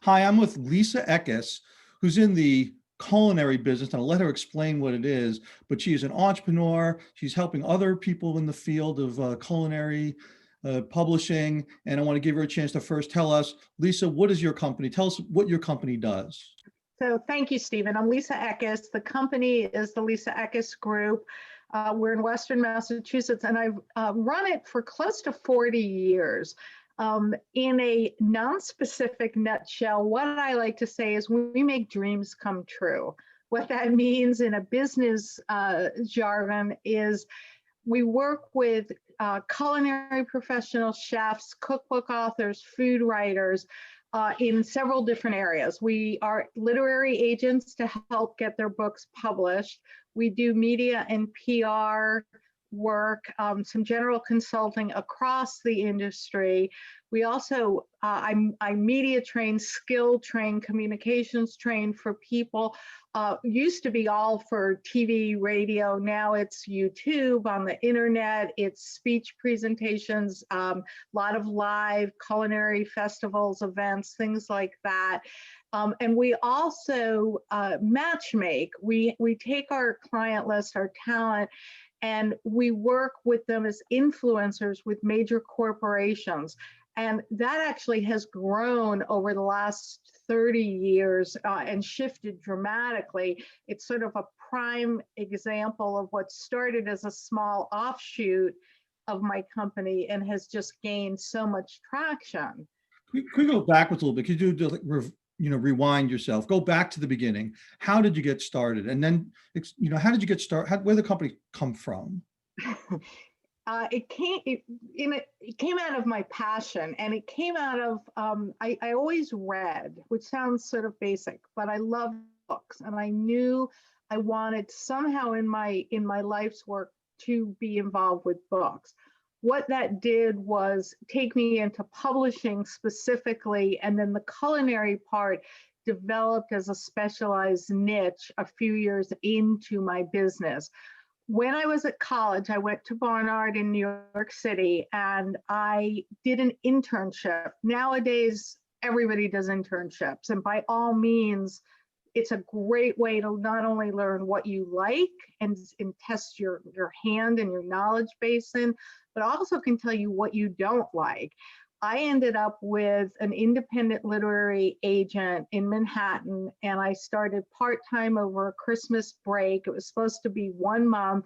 Hi, I'm with Lisa Ekus, who's in the culinary business, and I'll let her explain what it is, but she is an entrepreneur. She's helping other people in the field of culinary publishing, and I want to give her a chance to first tell us, Lisa, what is your company? Tell us what your company does. So thank you, Stephen. I'm Lisa Ekus. The company is the Lisa Ekus Group. We're in Western Massachusetts, and I've run it for close to 40 years. In a non-specific nutshell, what I like to say is we make dreams come true. What that means in a business jargon is we work with culinary professional chefs, cookbook authors, food writers, in several different areas. We are literary agents to help get their books published. We do media and PR work, some general consulting across the industry. We also, I media train, skill train, communications train for people. Used to be all for TV, radio. Now it's YouTube, on the internet. It's speech presentations, a lot of live culinary festivals, events, things like that. And we also match make. We take our client list, our talent, and we work with them as influencers with major corporations. And that actually has grown over the last 30 years and shifted dramatically. It's sort of a prime example of what started as a small offshoot of my company and has just gained so much traction. Could we go backwards a little bit? Could you do, rewind yourself, go back to the beginning? How did you get started? And then, how did you get started? Where did the company come from? It came out of my passion, and it came out of I always read, which sounds sort of basic, but I love books, and I knew I wanted somehow in my life's work to be involved with books. What that did was take me into publishing specifically, and then the culinary part developed as a specialized niche a few years into my business. When I was at college, I went to Barnard in New York City, and I did an internship. Nowadays, everybody does internships, and by all means, it's a great way to not only learn what you like and test your hand and your knowledge base in, but also can tell you what you don't like. I ended up with an independent literary agent in Manhattan, and I started part-time over a Christmas break. It was supposed to be 1 month.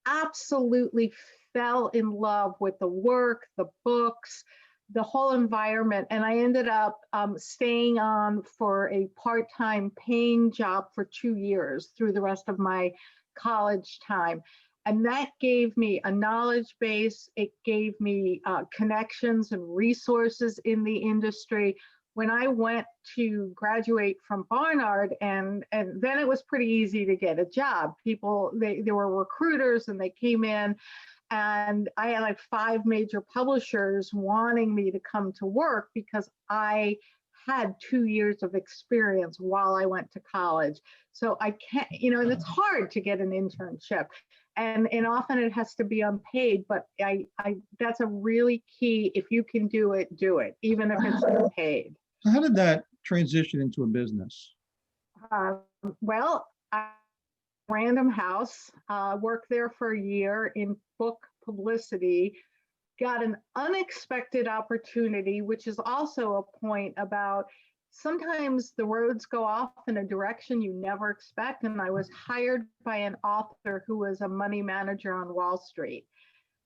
Absolutely fell in love with the work, the books, the whole environment. And I ended up staying on for a part-time paying job for 2 years through the rest of my college time. And that gave me a knowledge base. It gave me connections and resources in the industry. When I went to graduate from Barnard, and then it was pretty easy to get a job. People, there were recruiters, and they came in, and I had like 5 major publishers wanting me to come to work because I had 2 years of experience while I went to college. So I can't, and it's hard to get an internship. And often it has to be unpaid, but that's a really key. If you can do it, even if it's unpaid. So how did that transition into a business? Well, Random House, worked there for a year in book publicity, got an unexpected opportunity, which is also a point about sometimes the roads go off in a direction you never expect. And I was hired by an author who was a money manager on Wall Street.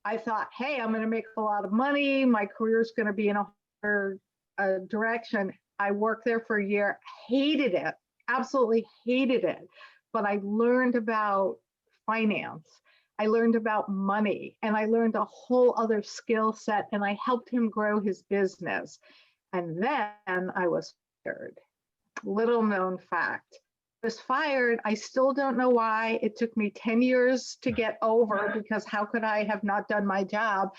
I thought, hey, I'm going to make a lot of money. My career is going to be in a direction. I worked there for a year, hated it, absolutely hated it. But I learned about finance. I learned about money, and I learned a whole other skill set, and I helped him grow his business. And then I was fired. Little known fact. I was fired. I still don't know why. It took me 10 years to get over, because how could I have not done my job?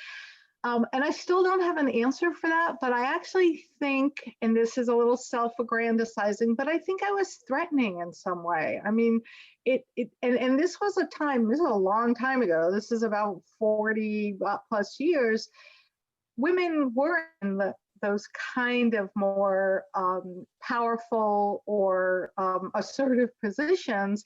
And I still don't have an answer for that, but I actually think, and this is a little self-aggrandizing, but I think I was threatening in some way. I mean, and this was a time, this is a long time ago. This is about 40 plus years. Women were in the those kind of more powerful or assertive positions,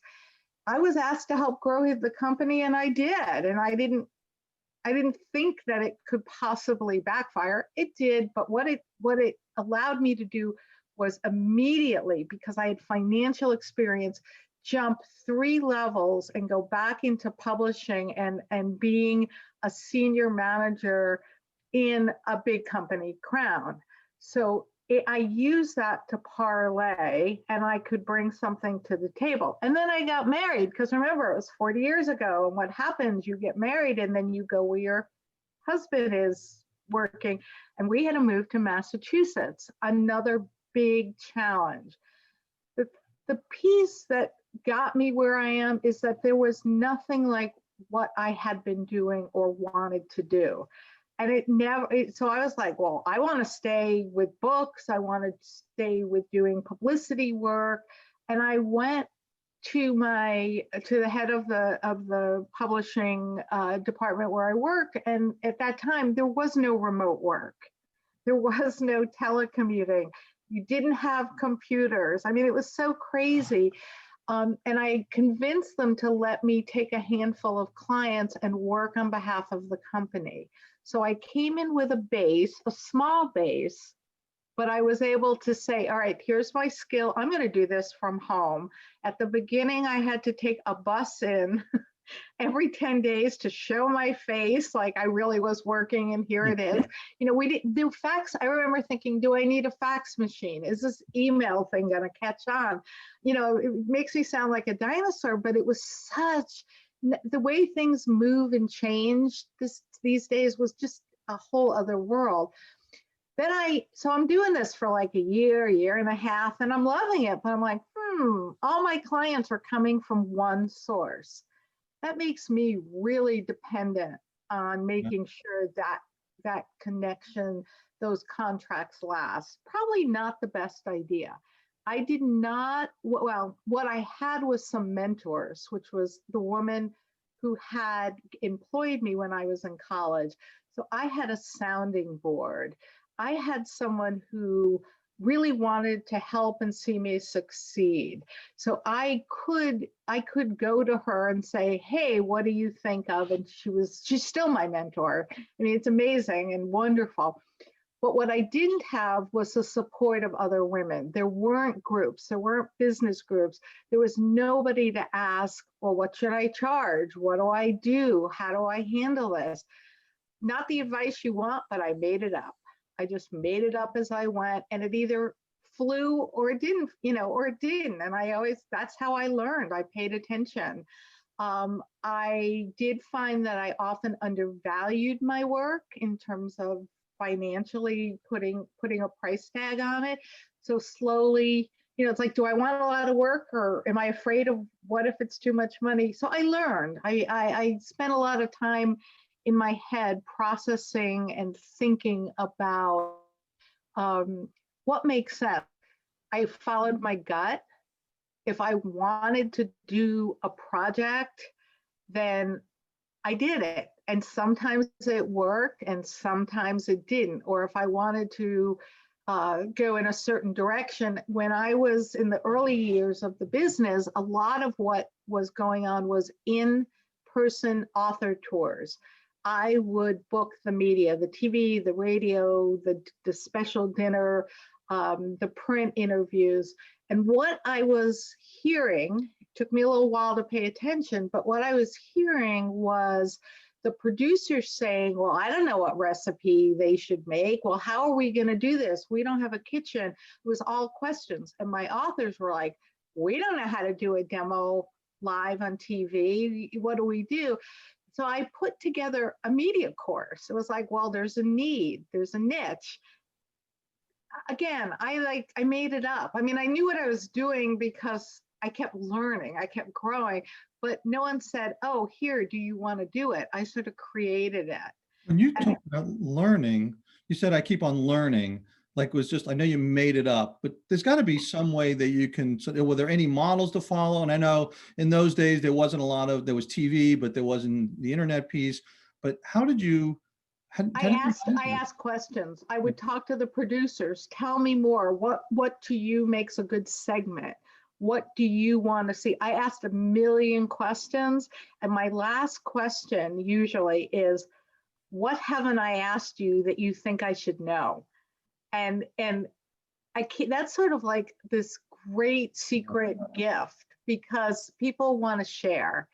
I was asked to help grow the company, and I did. And I didn't think that it could possibly backfire. It did, but what it allowed me to do was immediately, because I had financial experience, jump 3 levels and go back into publishing and being a senior manager in a big company, Crown. So I used that to parlay, and I could bring something to the table. And then I got married, because remember, it was 40 years ago. And what happens, you get married and then you go where your husband is working. And we had to move to Massachusetts, another big challenge. The piece that got me where I am is that there was nothing like what I had been doing or wanted to do. And so I was like, well, I want to stay with books. I want to stay with doing publicity work. And I went to the head of the publishing department where I work. And at that time, there was no remote work. There was no telecommuting. You didn't have computers. I mean, it was so crazy. And I convinced them to let me take a handful of clients and work on behalf of the company. So I came in with a small base, but I was able to say, all right, here's my skill. I'm going to do this from home. At the beginning, I had to take a bus in every 10 days to show my face like I really was working, and here it is. You know, we didn't do fax. I remember thinking, do I need a fax machine? Is this email thing going to catch on? You know, it makes me sound like a dinosaur, but it was the way things move and change these days was just a whole other world. So I'm doing this for like a year and a half, and I'm loving it, but I'm like, all my clients are coming from one source. That makes me really dependent on making sure that connection, those contracts last. Probably not the best idea. I did not, well, what I had was some mentors, which was the woman who had employed me when I was in college. So I had a sounding board. I had someone who really wanted to help and see me succeed. So I could go to her and say, hey, what do you think of? And she's still my mentor. I mean, it's amazing and wonderful. But what I didn't have was the support of other women. There weren't groups, there weren't business groups. There was nobody to ask, well, what should I charge? What do I do? How do I handle this? Not the advice you want, but I made it up. I just made it up as I went, and it either flew or it didn't, or it didn't. And that's how I learned. I paid attention. I did find that I often undervalued my work in terms of financially putting a price tag on it. So slowly, it's like, do I want a lot of work, or am I afraid of what if it's too much money? So I learned. I spent a lot of time in my head processing and thinking about what makes sense. I followed my gut. If I wanted to do a project, then I did it. And sometimes it worked and sometimes it didn't. Or if I wanted to go in a certain direction, when I was in the early years of the business, a lot of what was going on was in-person author tours. I would book the media, the TV, the radio, the special dinner, the print interviews. And what I was hearing, took me a little while to pay attention, but what I was hearing was the producers saying, well, I don't know what recipe they should make. Well, how are we going to do this? We don't have a kitchen. It was all questions. And my authors were like, we don't know how to do a demo live on TV. What do we do? So I put together a media course. It was like, well, there's a need, there's a niche. Again, I made it up. I mean, I knew what I was doing because I kept learning, I kept growing, but no one said, oh, here, do you want to do it? I sort of created it. When you talk about learning, you said, I keep on learning. Like, it was just, I know you made it up, but there's got to be some way that you can, so were there any models to follow? And I know in those days, there wasn't there was TV, but there wasn't the internet piece. But how did you I asked questions. I would talk to the producers. Tell me more. What to you makes a good segment? What do you want to see? I asked a million questions, and my last question usually is, what haven't I asked you that you think I should know? And I can't, that's sort of like this great secret gift because people want to share.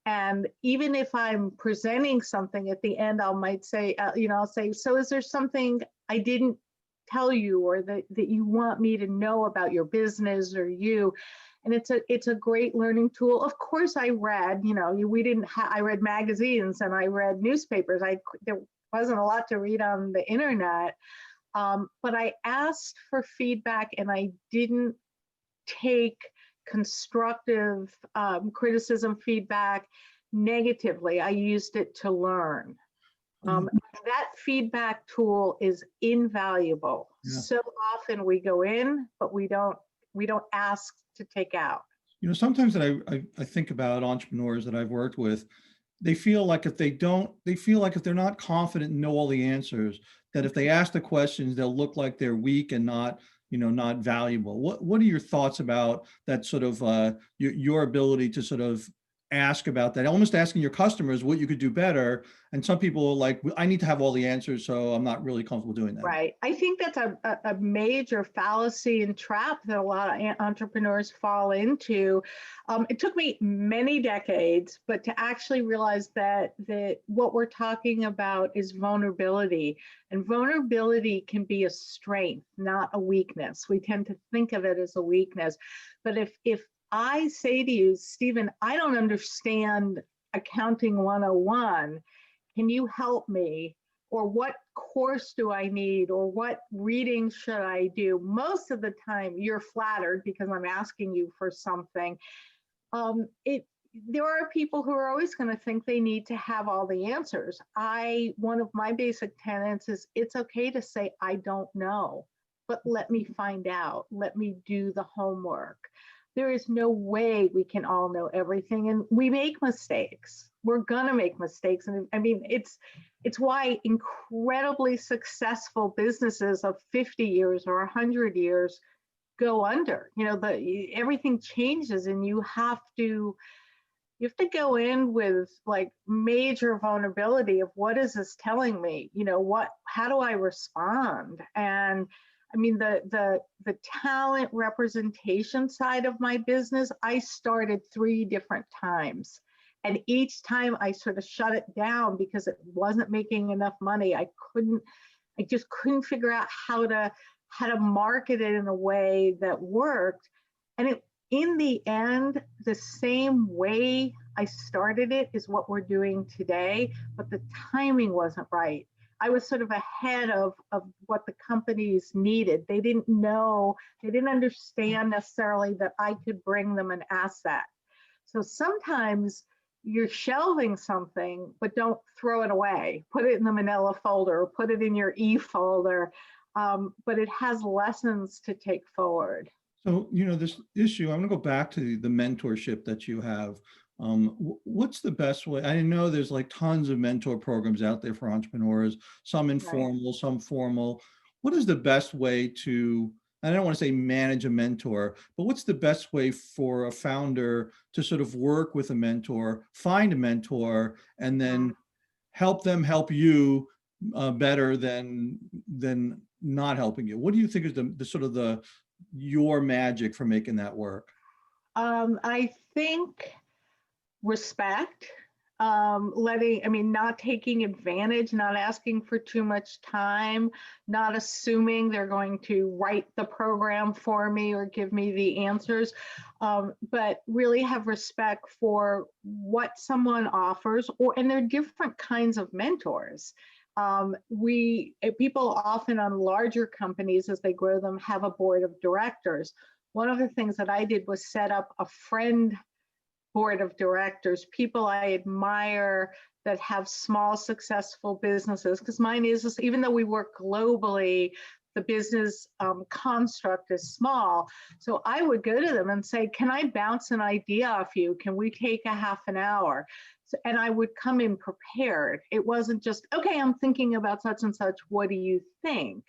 And even if I'm presenting something at the end, I might say, I'll say, so is there something I didn't tell you or that you want me to know about your business or you? And it's a great learning tool. Of course, I read, I read magazines and I read newspapers. There wasn't a lot to read on the internet, but I asked for feedback and I didn't take constructive criticism, feedback negatively. I used it to learn. That feedback tool is invaluable. Yeah. So often we go in, but we don't ask to take out. Sometimes that I think about entrepreneurs that I've worked with, they feel like if they're not confident and know all the answers, that if they ask the questions, they'll look like they're weak and not valuable. What are your thoughts about that sort of your ability to sort of ask about that, almost asking your customers what you could do better? And some people are like, I need to have all the answers, so I'm not really comfortable doing that. Right. I think that's a major fallacy and trap that a lot of entrepreneurs fall into. It took me many decades, but to actually realize that what we're talking about is vulnerability, and vulnerability can be a strength, not a weakness. We tend to think of it as a weakness, but if I say to you, Stephen, I don't understand accounting 101. Can you help me? Or what course do I need? Or what reading should I do? Most of the time you're flattered because I'm asking you for something. There are people who are always going to think they need to have all the answers. One of my basic tenets is it's okay to say, I don't know, but let me find out. Let me do the homework. There is no way we can all know everything, and we make mistakes. We're gonna make mistakes, and I mean, it's why incredibly successful businesses of 50 years or 100 years go under. Everything changes, and you have to go in with like major vulnerability of what is this telling me? How do I respond? And I mean, the talent representation side of my business, I started 3 different times. And each time I sort of shut it down because it wasn't making enough money. I just couldn't figure out how to market it in a way that worked. And in the end, the same way I started it is what we're doing today, but the timing wasn't right. I was sort of ahead of what the companies needed. They didn't understand necessarily that I could bring them an asset. So sometimes you're shelving something, but don't throw it away. Put it in the manila folder, or put it in your e-folder, but it has lessons to take forward. So, this issue, I'm gonna go back to the mentorship that you have. What's the best way? I know there's like tons of mentor programs out there for entrepreneurs, some informal, right, some formal. What is the best way to, I don't want to say manage a mentor, but what's the best way for a founder to sort of work with a mentor, find a mentor, and then help them help you better than not helping you? What do you think is the sort of your magic for making that work? I think respect, not taking advantage, not asking for too much time, not assuming they're going to write the program for me or give me the answers, but really have respect for what someone offers, and there are different kinds of mentors. People often on larger companies, as they grow them, have a board of directors. One of the things that I did was set up a friend board of directors, people I admire that have small successful businesses, because mine is, even though we work globally, the business construct is small. So I would go to them and say, can I bounce an idea off you? Can we take a half an hour? So, and I would come in prepared. It wasn't just, okay, I'm thinking about such and such. What do you think?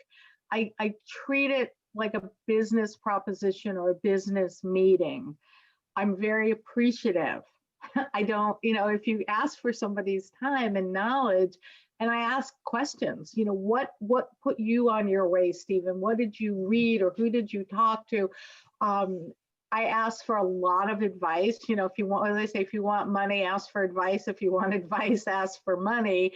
I treat it like a business proposition or a business meeting. I'm very appreciative. I don't, if you ask for somebody's time and knowledge, and I ask questions, what put you on your way, Stephen? What did you read, or who did you talk to? I ask for a lot of advice. If you want, as I say, if you want money, ask for advice. If you want advice, ask for money.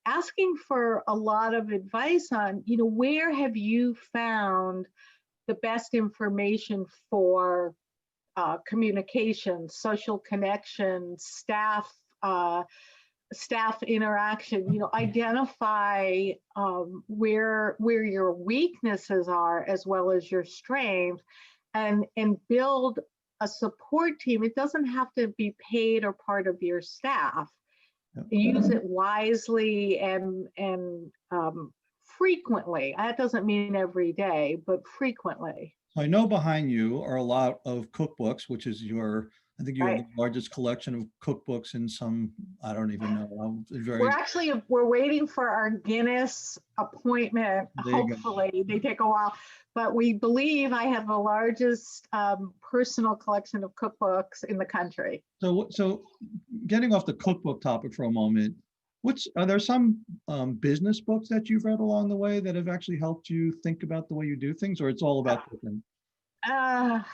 Asking for a lot of advice on, where have you found the best information for communication, social connection, staff interaction, identify where your weaknesses are as well as your strengths, and build a support team. It doesn't have to be paid or part of your staff. Use it wisely and frequently. That doesn't mean every day, but frequently. I know behind you are a lot of cookbooks, which is I think you have Right. the largest collection of cookbooks in some, I don't even know. We're waiting for our Guinness appointment. There you go. Hopefully, they take a while, but we believe I have the largest personal collection of cookbooks in the country. So getting off the cookbook topic for a moment, are there some business books that you've read along the way that have actually helped you think about the way you do things, or it's all about cooking? I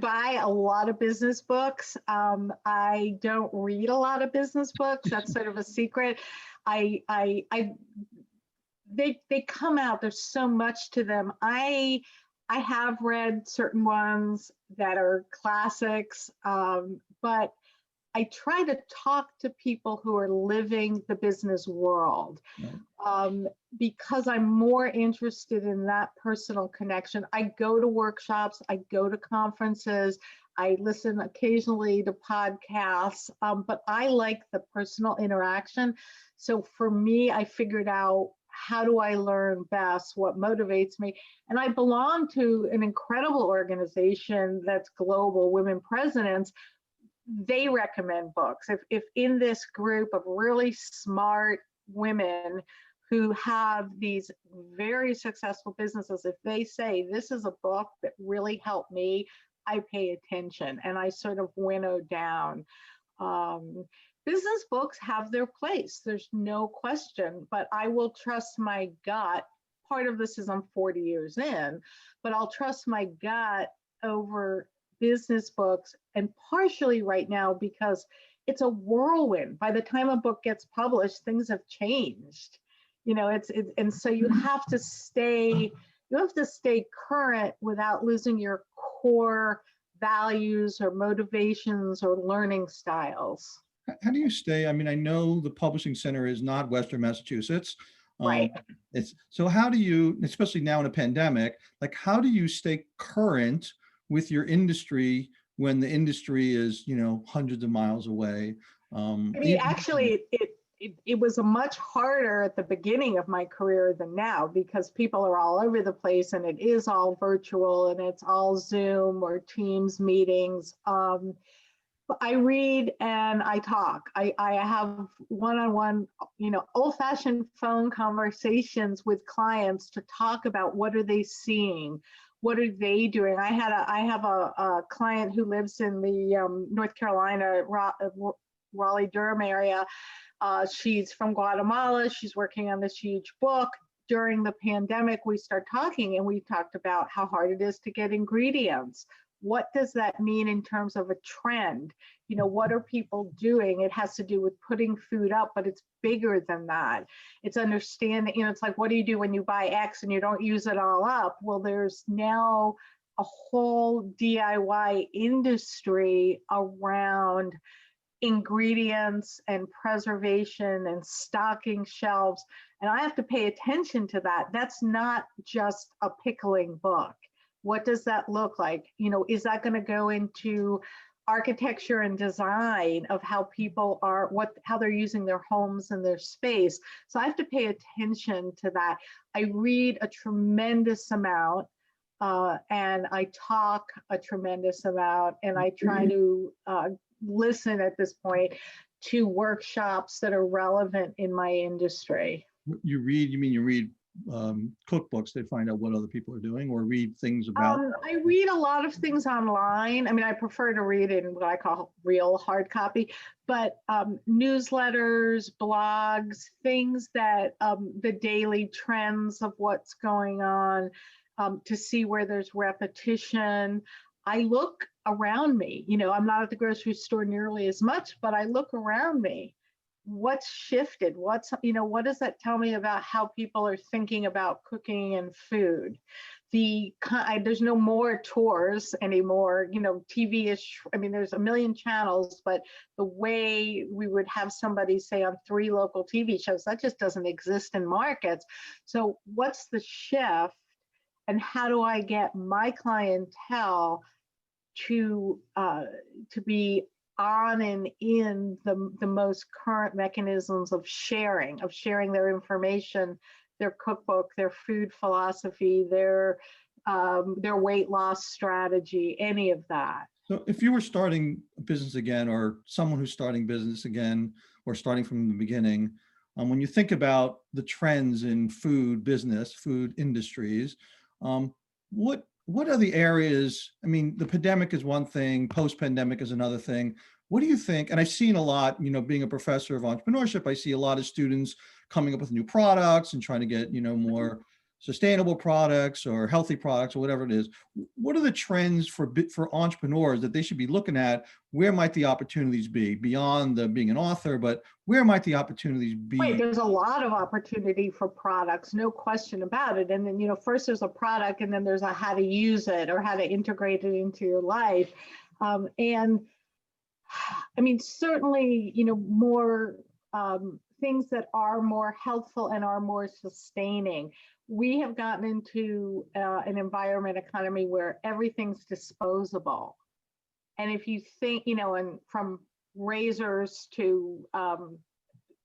buy a lot of business books. I don't read a lot of business books. That's sort of a secret. They come out. There's so much to them. I have read certain ones that are classics, but I try to talk to people who are living the business world, because I'm more interested in that personal connection. I go to workshops, I go to conferences, I listen occasionally to podcasts, but I like the personal interaction. So for me, I figured out, how do I learn best? What motivates me? And I belong to an incredible organization that's global, Women Presidents. They recommend books. If in this group of really smart women who have these very successful businesses, if they say, this is a book that really helped me, I pay attention and I sort of winnow down. Business books have their place, there's no question, but I will trust my gut. Part of this is I'm 40 years in, but I'll trust my gut over business books, and partially right now because it's a whirlwind. By the time a book gets published, things have changed. And so you have to stay current without losing your core values or motivations or learning styles. How do you stay? I mean, I know the publishing center is not Western Massachusetts. Right. So how do you, especially now in a pandemic, how do you stay current with your industry when the industry is, hundreds of miles away? Actually, it was much harder at the beginning of my career than now, because people are all over the place and it is all virtual and it's all Zoom or Teams meetings. I read and I talk. I have one-on-one, old-fashioned phone conversations with clients to talk about what are they seeing, what are they doing. I have a client who lives in the North Carolina, Raleigh-Durham area. She's from Guatemala. She's working on this huge book. During the pandemic, we started talking and we talked about how hard it is to get ingredients. What does that mean in terms of a trend? What are people doing? It has to do with putting food up, but it's bigger than that. It's understanding, it's like, what do you do when you buy X and you don't use it all up? Well, there's now a whole DIY industry around ingredients and preservation and stocking shelves. And I have to pay attention to that. That's not just a pickling book. What does that look like? Is that going to go into architecture and design of how people are, how they're using their homes and their space. So I have to pay attention to that. I read a tremendous amount, and I talk a tremendous amount, and I try to listen at this point to workshops that are relevant in my industry. You read, you mean you read cookbooks to find out what other people are doing, or read things about? I read a lot of things online. I mean, I prefer to read in what I call real hard copy, but newsletters, blogs, things that the daily trends of what's going on, to see where there's repetition. I look around me. You know, I'm not at the grocery store nearly as much, but I look around me. What's shifted? What's, you know, what does that tell me about how people are thinking about cooking and food? There's no more tours anymore. You know, TV is, I mean, there's a million channels, but the way we would have somebody say on 3 local TV shows, that just doesn't exist in markets. So what's the shift, and how do I get my clientele to be on and in the most current mechanisms of sharing their information, their cookbook, their food philosophy, their weight loss strategy, any of that. So if you were starting a business again, or someone who's starting business again, or starting from the beginning, when you think about the trends in food business, food industries, what are the areas? I mean, the pandemic is one thing, post-pandemic is another thing. What do you think? And I've seen a lot, you know, being a professor of entrepreneurship, I see a lot of students coming up with new products and trying to get, you know, more sustainable products or healthy products or whatever it is. What are the trends for entrepreneurs that they should be looking at? Where might the opportunities be beyond being an author, but where might the opportunities be? Right, there's a lot of opportunity for products, no question about it. And then, you know, first there's a product, and then there's a how to use it or how to integrate it into your life. And I mean, certainly, you know, more things that are more healthful and are more sustaining. We have gotten into an environment economy where everything's disposable. And if you think, you know, and from razors to,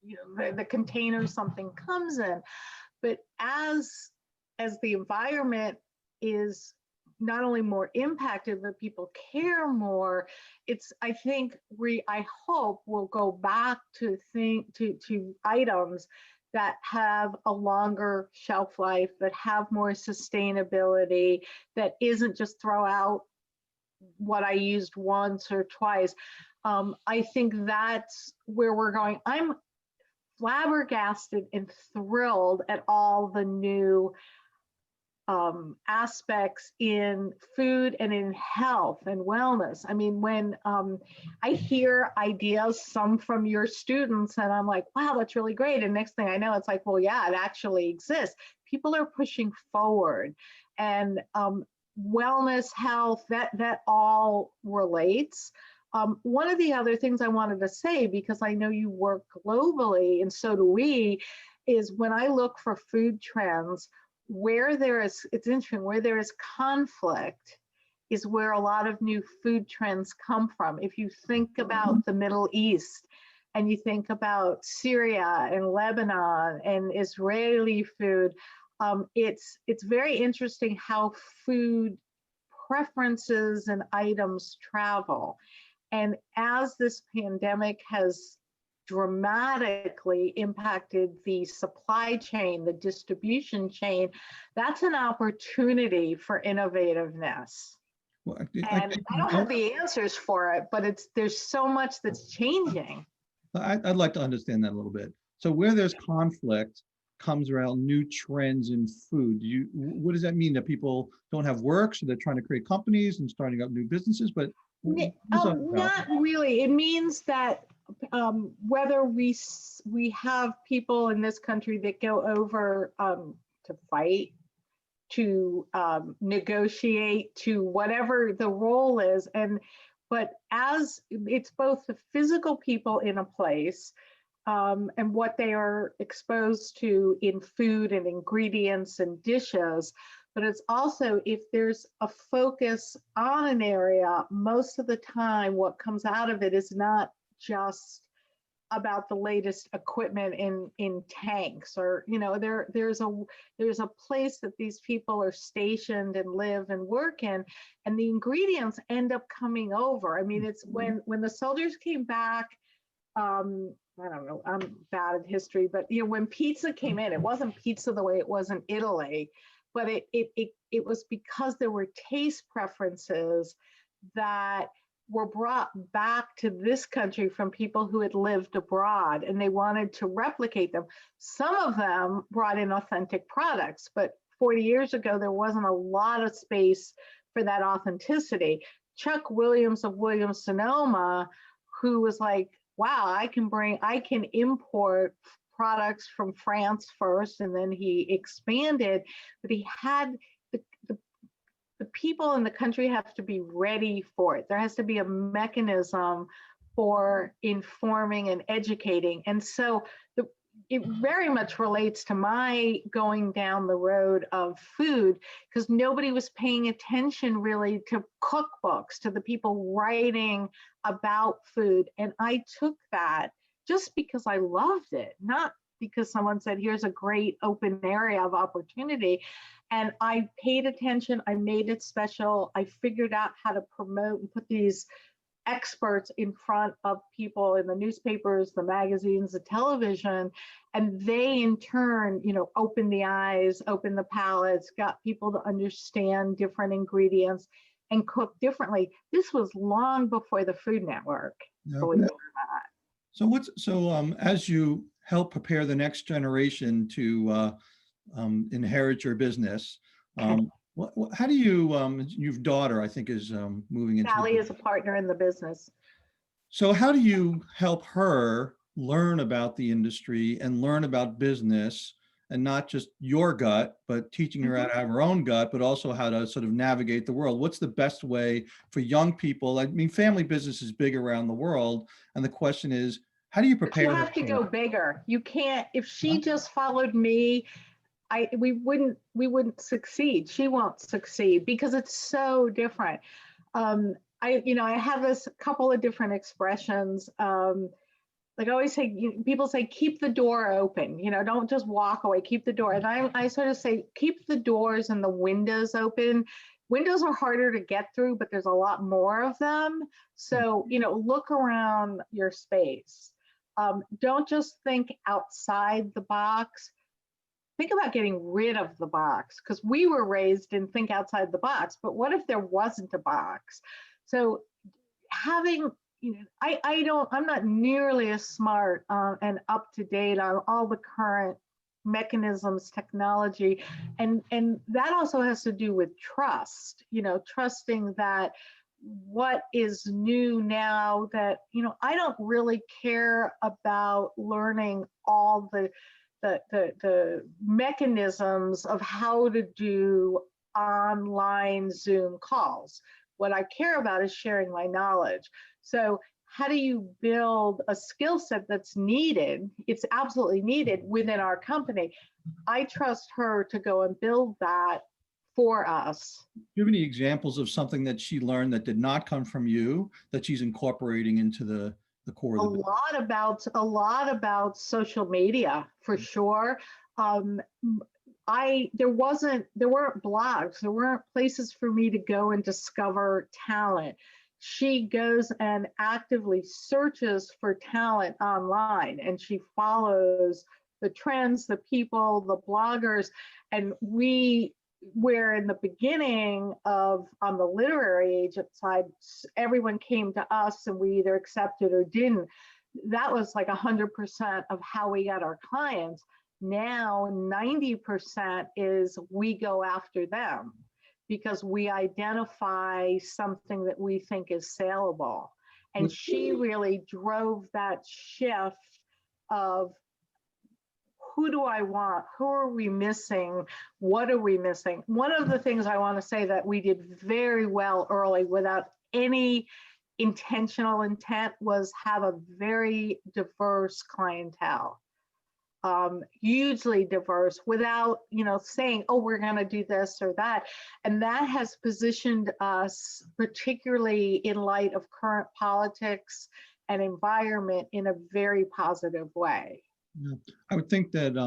you know, the container something comes in, but as the environment is not only more impacted, but people care more, I think I hope we'll go back to items that have a longer shelf life, that have more sustainability, that isn't just throw out what I used once or twice. I think that's where we're going. I'm flabbergasted and thrilled at all the new aspects in food and in health and wellness. I mean, when I hear ideas, some from your students, and I'm like, wow, that's really great. And next thing I know, it's like, well, yeah, it actually exists. People are pushing forward, and wellness, health, that all relates. One of the other things I wanted to say, because I know you work globally, and so do we, is when I look for food trends, it's interesting, where there is conflict is where a lot of new food trends come from. If you think about the Middle East, and you think about Syria and Lebanon and Israeli food, it's very interesting how food preferences and items travel. And as this pandemic has dramatically impacted the supply chain, the distribution chain, that's an opportunity for innovativeness. Well, And I don't have the answers for it, but there's so much that's changing. I'd like to understand that a little bit. So where there's conflict comes around new trends in food. What does that mean? That people don't have work, so they're trying to create companies and starting up new businesses? But not really. It means that whether we have people in this country that go over to fight, to negotiate, to whatever the role is, but as it's both the physical people in a place and what they are exposed to in food and ingredients and dishes, but it's also if there's a focus on an area, most of the time what comes out of it is not just about the latest equipment in tanks, or there's a place that these people are stationed and live and work in, and the ingredients end up coming over. I mean, it's when the soldiers came back, I don't know, I'm bad at history, but when pizza came in, it wasn't pizza the way it was in Italy, but it was because there were taste preferences that were brought back to this country from people who had lived abroad, and they wanted to replicate them. Some of them brought in authentic products, but 40 years ago, there wasn't a lot of space for that authenticity. Chuck Williams of Williams Sonoma, who was like, wow, I can import products from France first, and then he expanded, but he had the people in the country have to be ready for it. There has to be a mechanism for informing and educating. And so it very much relates to my going down the road of food, because nobody was paying attention really to cookbooks, to the people writing about food. And I took that just because I loved it, not because someone said, here's a great open area of opportunity. And I paid attention, I made it special. I figured out how to promote and put these experts in front of people in the newspapers, the magazines, the television, and they in turn, opened the eyes, opened the palates, got people to understand different ingredients and cook differently. This was long before the Food Network, believe it or not. So as you help prepare the next generation to inherit your business, how do you, your daughter, I think, is moving into. Sally is a partner in the business. So how do you help her learn about the industry and learn about business, and not just your gut, but teaching her how to have her own gut, but also how to sort of navigate the world? What's the best way for young people? I mean, family business is big around the world. And the question is, how do you prepare? You have to go bigger. You can't, if she just followed me, we wouldn't succeed. She won't succeed because it's so different. I have this couple of different expressions. Like I always say, people say, keep the door open, don't just walk away, keep the door. And I sort of say, keep the doors and the windows open. Windows are harder to get through, but there's a lot more of them. So, look around your space. Don't just think outside the box. Think about getting rid of the box, because we were raised in think outside the box, but what if there wasn't a box? So having, I'm not nearly as smart and up to date on all the current mechanisms, technology, and that also has to do with trust, trusting that what is new now, that, I don't really care about learning all the mechanisms of how to do online Zoom calls. What I care about is sharing my knowledge. So how do you build a skill set that's needed? It's absolutely needed within our company. I trust her to go and build that for us. Do you have any examples of something that she learned that did not come from you, that she's incorporating into the core of the business? A lot about social media, for sure. There weren't blogs, there weren't places for me to go and discover talent. She goes and actively searches for talent online, and she follows the trends, the people, the bloggers, and where in the beginning of on the literary agent side, everyone came to us and we either accepted or didn't. That was like 100% of how we got our clients. Now 90% is we go after them because we identify something that we think is saleable. And she really drove that shift of, who do I want? Who are we missing? What are we missing? One of the things I want to say that we did very well early without any intentional intent was have a very diverse clientele. hugely diverse without, saying, oh, we're going to do this or that. And that has positioned us, particularly in light of current politics and environment, in a very positive way. Yeah. I would think that,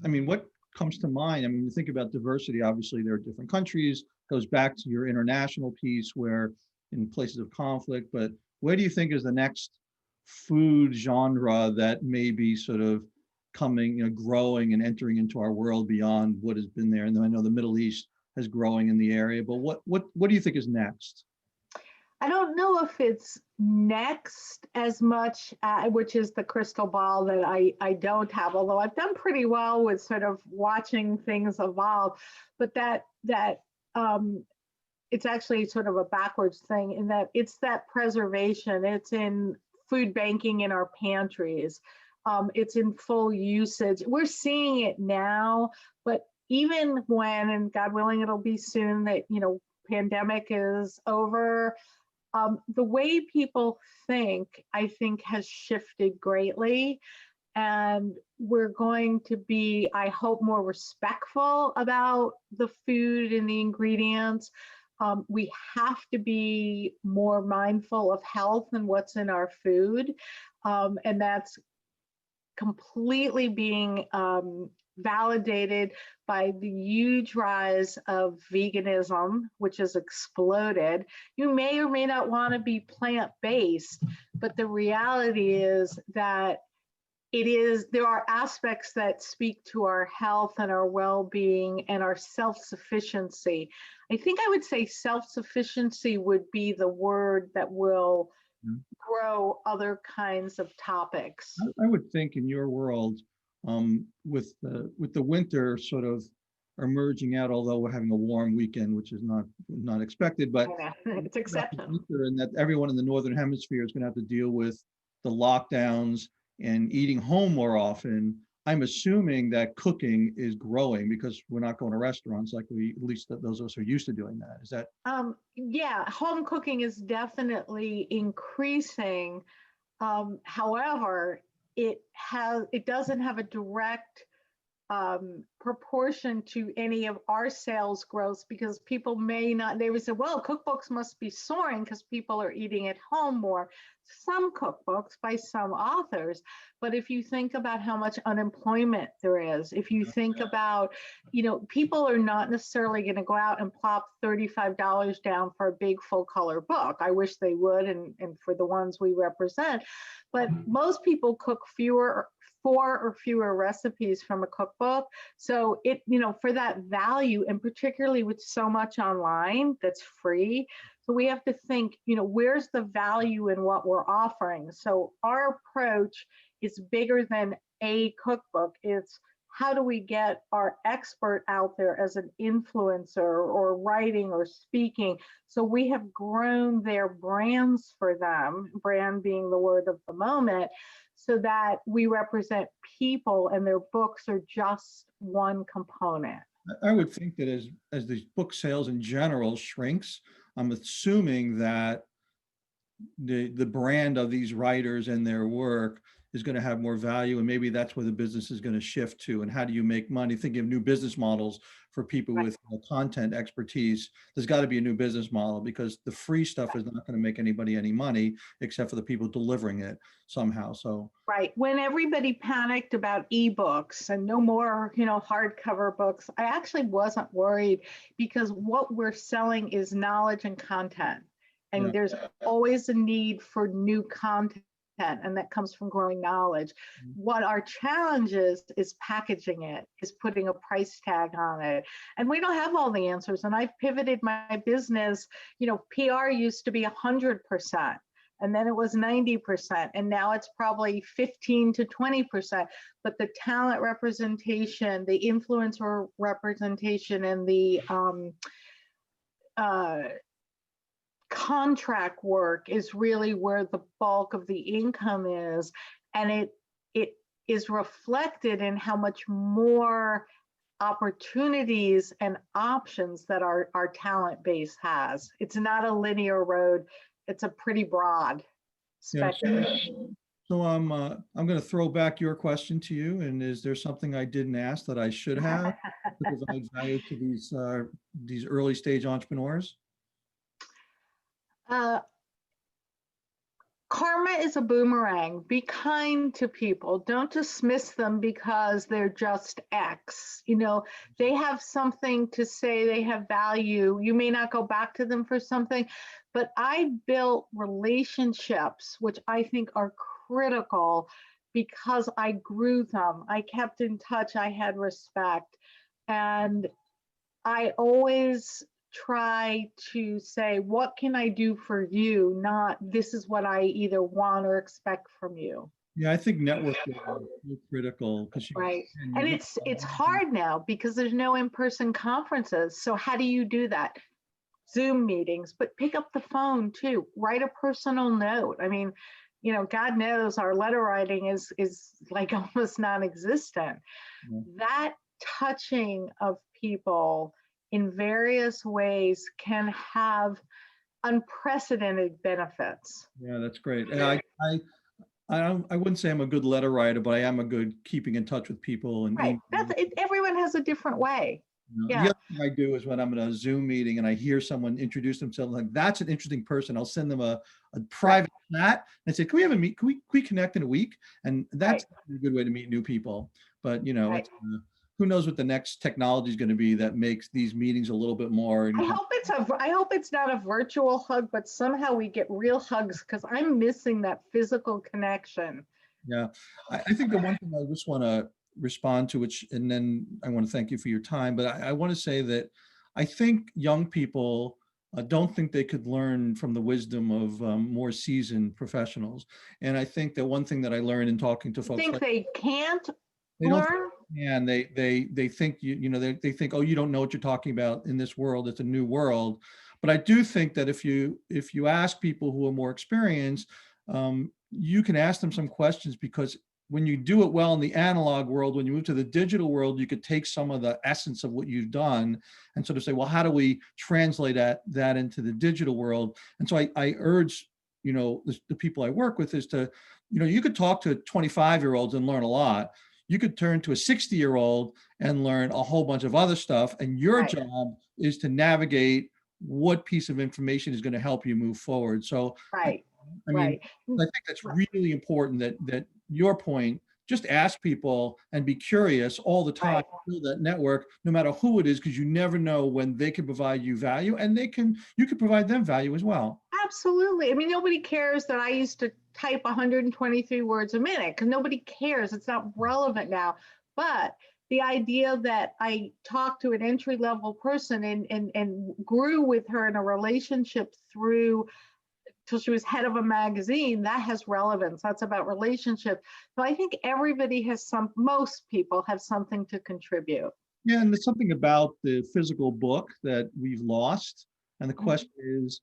I mean, what comes to mind? I mean, you think about diversity, obviously there are different countries, goes back to your international piece where in places of conflict, but where do you think is the next food genre that may be sort of coming, growing and entering into our world beyond what has been there? And then I know the Middle East is growing in the area, but what do you think is next? I don't know if it's next as much, which is the crystal ball that I don't have, although I've done pretty well with sort of watching things evolve. But um, it's actually sort of a backwards thing in that it's that preservation. It's in food banking in our pantries. It's in full usage. We're seeing it now, but even when, and God willing, it'll be soon that, pandemic is over, the way people think, I think, has shifted greatly. And we're going to be, I hope, more respectful about the food and the ingredients. We have to be more mindful of health and what's in our food. And that's completely being validated by the huge rise of veganism, which has exploded. You may or may not want to be plant-based, but the reality is that there are aspects that speak to our health and our well-being and our self-sufficiency. I think I would say self-sufficiency would be the word that will grow other kinds of topics. I would think in your world, with the winter sort of emerging out, although we're having a warm weekend, which is not expected, but it's exceptional. And that everyone in the Northern Hemisphere is going to have to deal with the lockdowns and eating home more often. I'm assuming that cooking is growing because we're not going to restaurants like at least those of us are used to doing that. Is that? Yeah, home cooking is definitely increasing. However, it doesn't have a direct proportion to any of our sales growth, because people they would say, well, cookbooks must be soaring because people are eating at home more. Some cookbooks by some authors, but if you think about how much unemployment there is, if you think about, people are not necessarily going to go out and plop $35 down for a big full color book. I wish they would, and for the ones we represent, but most people cook four or fewer recipes from a cookbook. So for that value, and particularly with so much online that's free, so we have to think, where's the value in what we're offering? So our approach is bigger than a cookbook. It's how do we get our expert out there as an influencer or writing or speaking? So we have grown their brands for them, brand being the word of the moment, so that we represent people and their books are just one component. I would think that as the book sales in general shrinks, I'm assuming that the brand of these writers and their work is going to have more value, and maybe that's where the business is going to shift to. And how do you make money? Thinking of new business models for people with content expertise. There's got to be a new business model, because the free stuff is not going to make anybody any money except for the people delivering it somehow. So right, when everybody panicked about ebooks and no more hardcover books, I actually wasn't worried, because what we're selling is knowledge and content, and there's always a need for new content, and that comes from growing knowledge. What our challenge is packaging it, is putting a price tag on it. And we don't have all the answers. And I've pivoted my business. PR used to be 100%. And then it was 90%. And now it's probably 15 to 20%. But the talent representation, the influencer representation, and the contract work is really where the bulk of the income is, and it is reflected in how much more opportunities and options that our talent base has. It's not a linear road, it's a pretty broad spectrum. So I'm going to throw back your question to you. And is there something I didn't ask that I should have to provide value to these early stage entrepreneurs? Uh, Karma is a boomerang. Be kind to people. Don't dismiss them because they're just X. They have something to say, they have value. You may not go back to them for something, but I built relationships, which I think are critical because I grew them. I kept in touch, I had respect. And I always try to say, what can I do for you? Not this is what I either want or expect from you. Yeah, I think networking is critical because Right. and And you're it's hard now because there's no in-person conferences. So how do you do that? Zoom meetings, but pick up the phone too. Write a personal note. I mean, God knows our letter writing is like almost non-existent. yeah. That touching of people in various ways can have unprecedented benefits. Yeah, that's great. And I wouldn't say I'm a good letter writer, but I am a good keeping in touch with people and Right. That's it. Everyone has a different way. The Yeah. other thing I do is when I'm in a Zoom meeting and I hear someone introduce themselves, like that's an interesting person. I'll send them a private chat and say, "Can we have a meet? Can we connect in a week?" And that's Right. a good way to meet new people. But Right. it's, who knows what the next technology is going to be that makes these meetings a little bit more. I hope it's not a virtual hug, but somehow we get real hugs because I'm missing that physical connection. Yeah, I think the one thing I just want to respond to, which, and then I want to thank you for your time, but I want to say that I think young people don't think they could learn from the wisdom of more seasoned professionals. And I think that one thing that I learned in talking to You folks think like they can't they don't, learn? and they think they think, oh, you don't know what you're talking about in this world. It's a new world. But I do think that if you ask people who are more experienced, you can ask them some questions because when you do it well in the analog world, when you move to the digital world, you could take some of the essence of what you've done and sort of say, well, how do we translate that into the digital world? And so I urge, the people I work with is to, you could talk to 25-year-olds and learn a lot. You could turn to a 60-year-old and learn a whole bunch of other stuff. And your Right. job is to navigate what piece of information is going to help you move forward. So, Right. I mean, Right. I think that's really important that your point, just ask people and be curious all the time, Right. build that network, no matter who it is, because you never know when they can provide you value and you can provide them value as well. Absolutely. I mean, nobody cares that I used to type 123 words a minute because nobody cares. It's not relevant now. But the idea that I talked to an entry level person and grew with her in a relationship through till she was head of a magazine, that has relevance. That's about relationship. So I think everybody has most people have something to contribute. Yeah, and there's something about the physical book that we've lost. And the Mhm. question is,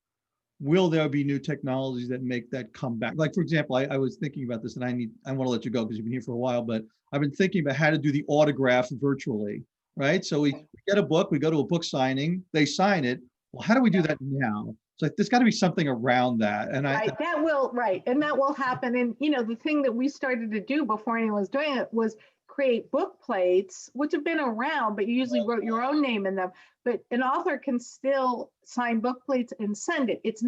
will there be new technologies that make that come back? Like, for example, I was thinking about this and I want to let you go because you've been here for a while, but I've been thinking about how to do the autograph virtually, right? So we get a book, we go to a book signing, they sign it. Well, how do we do that now? So there's got to be something around that. And Right, and that will happen. And the thing that we started to do before anyone was doing it was create book plates, which have been around, but you usually wrote your own name in them. But an author can still sign book plates and send it. It's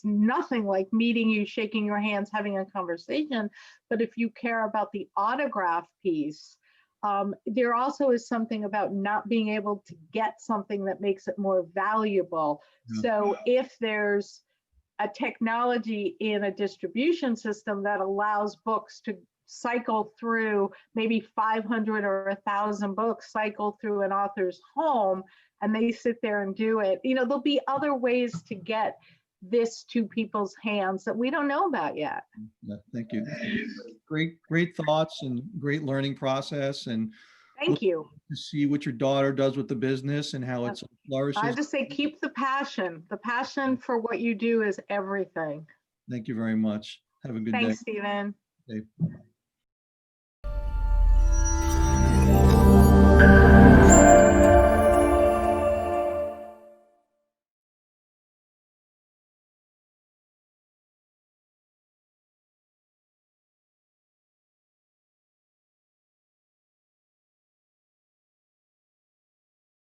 nothing like meeting you, shaking your hands, having a conversation. But if you care about the autograph piece, there also is something about not being able to get something that makes it more valuable. So if there's a technology in a distribution system that allows books to cycle through maybe 500 or 1,000 books cycle through an author's home and they sit there and do it. There'll be other ways to get this to people's hands that we don't know about yet. yeah, thank you. Great thoughts and great learning process. And look Thank you. to see what your daughter does with the business and how it I flourishes. just say keep the passion. The passion for what you do is everything. Thank you very much. Have a good day. Thanks, Stephen. Okay.